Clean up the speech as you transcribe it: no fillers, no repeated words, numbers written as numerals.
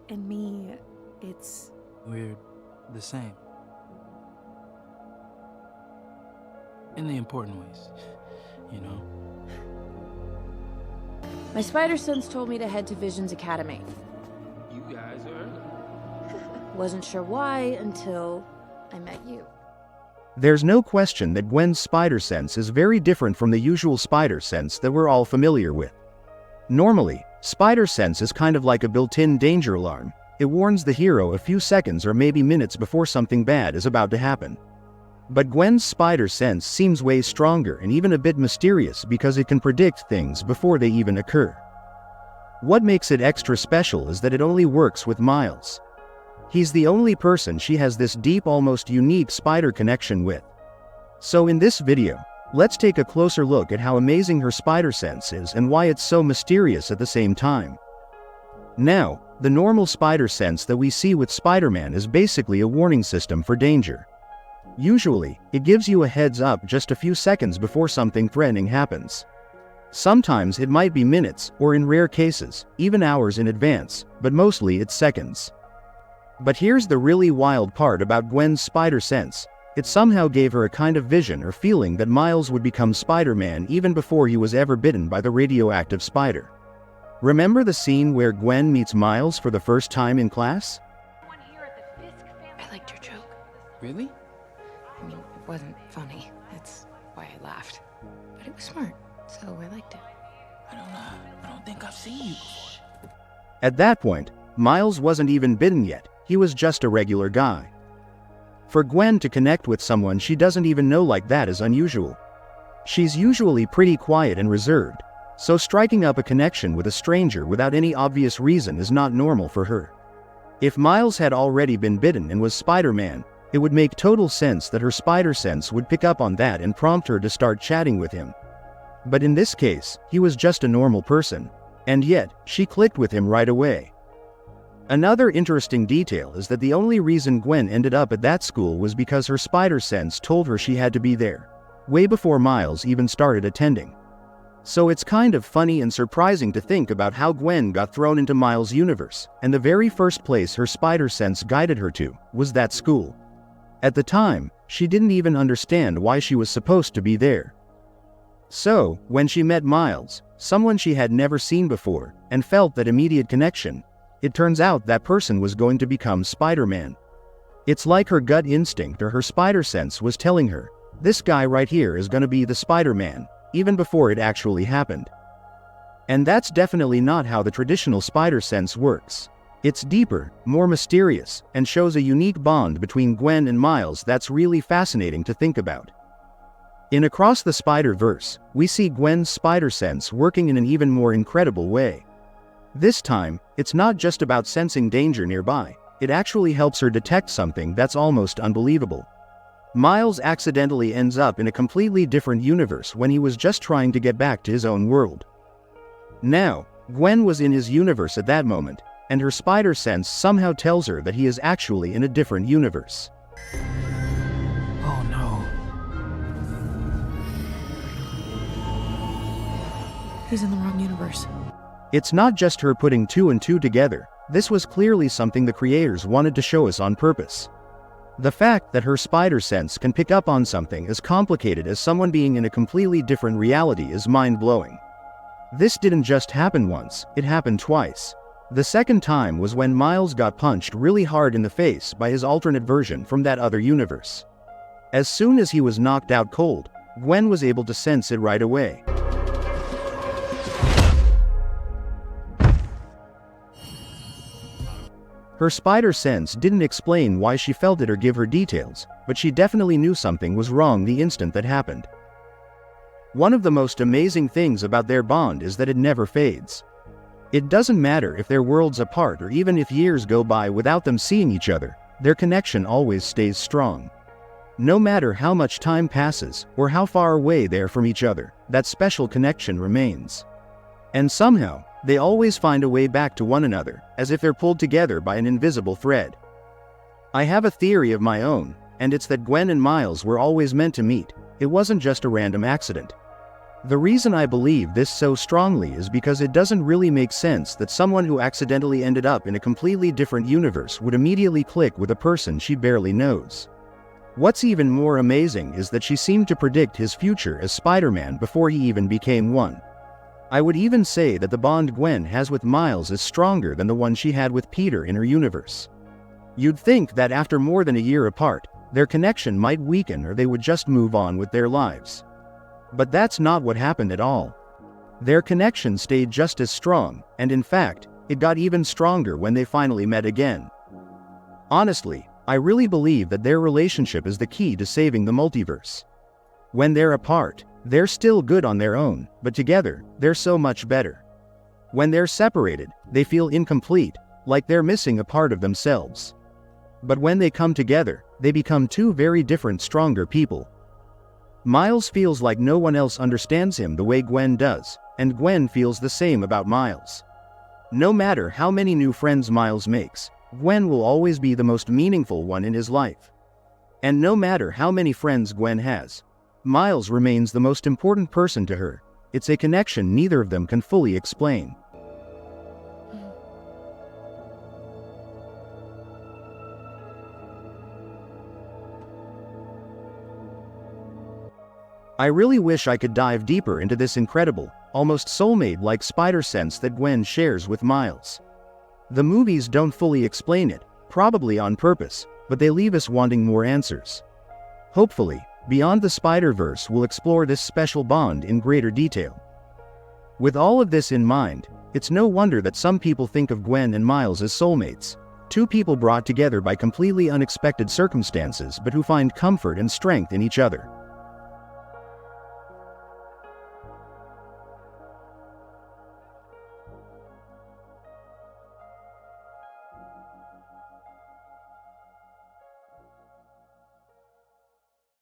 and me, it's... We're the same. In the important ways, you know? My spider sense told me to head to Vision's Academy. You guys are... Wasn't sure why until I met you. There's no question that Gwen's spider sense is very different from the usual spider sense that we're all familiar with. Normally, spider sense is kind of like a built-in danger alarm. It warns the hero a few seconds or maybe minutes before something bad is about to happen. But Gwen's spider sense seems way stronger and even a bit mysterious because it can predict things before they even occur. What makes it extra special is that it only works with Miles. He's the only person she has this deep, almost unique spider connection with. So in this video, let's take a closer look at how amazing her spider sense is and why it's so mysterious at the same time. Now, the normal spider sense that we see with Spider-Man is basically a warning system for danger. Usually, it gives you a heads up just a few seconds before something threatening happens. Sometimes it might be minutes, or in rare cases, even hours in advance, but mostly it's seconds. But here's the really wild part about Gwen's spider sense. It somehow gave her a kind of vision or feeling that Miles would become Spider-Man even before he was ever bitten by the radioactive spider. Remember the scene where Gwen meets Miles for the first time in class? I liked your joke. Really? I mean, it wasn't funny. That's why I laughed. But it was smart, so I liked it. I don't think I've seen you before. At that point, Miles wasn't even bitten yet. He was just a regular guy. For Gwen to connect with someone she doesn't even know like that is unusual. She's usually pretty quiet and reserved, so striking up a connection with a stranger without any obvious reason is not normal for her. If Miles had already been bitten and was Spider-Man, it would make total sense that her spider sense would pick up on that and prompt her to start chatting with him. But in this case, he was just a normal person, and yet, she clicked with him right away. Another interesting detail is that the only reason Gwen ended up at that school was because her spider sense told her she had to be there, way before Miles even started attending. So it's kind of funny and surprising to think about how Gwen got thrown into Miles' universe, and the very first place her spider sense guided her to was that school. At the time, she didn't even understand why she was supposed to be there. So, when she met Miles, someone she had never seen before, and felt that immediate connection, it turns out that person was going to become Spider-Man. It's like her gut instinct or her spider sense was telling her, this guy right here is gonna be the Spider-Man, even before it actually happened. And that's definitely not how the traditional spider sense works. It's deeper, more mysterious, and shows a unique bond between Gwen and Miles that's really fascinating to think about. In Across the Spider-Verse, we see Gwen's spider sense working in an even more incredible way. This time, it's not just about sensing danger nearby, it actually helps her detect something that's almost unbelievable. Miles accidentally ends up in a completely different universe when he was just trying to get back to his own world. Now, Gwen was in his universe at that moment, and her spider sense somehow tells her that he is actually in a different universe. Oh no. He's in the wrong universe. It's not just her putting two and two together, this was clearly something the creators wanted to show us on purpose. The fact that her spider sense can pick up on something as complicated as someone being in a completely different reality is mind-blowing. This didn't just happen once, it happened twice. The second time was when Miles got punched really hard in the face by his alternate version from that other universe. As soon as he was knocked out cold, Gwen was able to sense it right away. Her spider sense didn't explain why she felt it or give her details, but she definitely knew something was wrong the instant that happened. One of the most amazing things about their bond is that it never fades. It doesn't matter if they're worlds apart or even if years go by without them seeing each other, their connection always stays strong. No matter how much time passes or how far away they are from each other, that special connection remains. And somehow, they always find a way back to one another, as if they're pulled together by an invisible thread. I have a theory of my own, and it's that Gwen and Miles were always meant to meet. It wasn't just a random accident. The reason I believe this so strongly is because it doesn't really make sense that someone who accidentally ended up in a completely different universe would immediately click with a person she barely knows. What's even more amazing is that she seemed to predict his future as Spider-Man before he even became one. I would even say that the bond Gwen has with Miles is stronger than the one she had with Peter in her universe. You'd think that after more than a year apart, their connection might weaken or they would just move on with their lives. But that's not what happened at all. Their connection stayed just as strong, and in fact, it got even stronger when they finally met again. Honestly, I really believe that their relationship is the key to saving the multiverse. When they're apart, they're still good on their own, but together, they're so much better. When they're separated, they feel incomplete, like they're missing a part of themselves. But when they come together, they become two very different, stronger people. Miles feels like no one else understands him the way Gwen does, and Gwen feels the same about Miles. No matter how many new friends Miles makes, Gwen will always be the most meaningful one in his life. And no matter how many friends Gwen has, Miles remains the most important person to her. It's a connection neither of them can fully explain. I really wish I could dive deeper into this incredible, almost soulmate-like spider sense that Gwen shares with Miles. The movies don't fully explain it, probably on purpose, but they leave us wanting more answers. Hopefully, Beyond the Spider-Verse will explore this special bond in greater detail. With all of this in mind, it's no wonder that some people think of Gwen and Miles as soulmates, two people brought together by completely unexpected circumstances but who find comfort and strength in each other.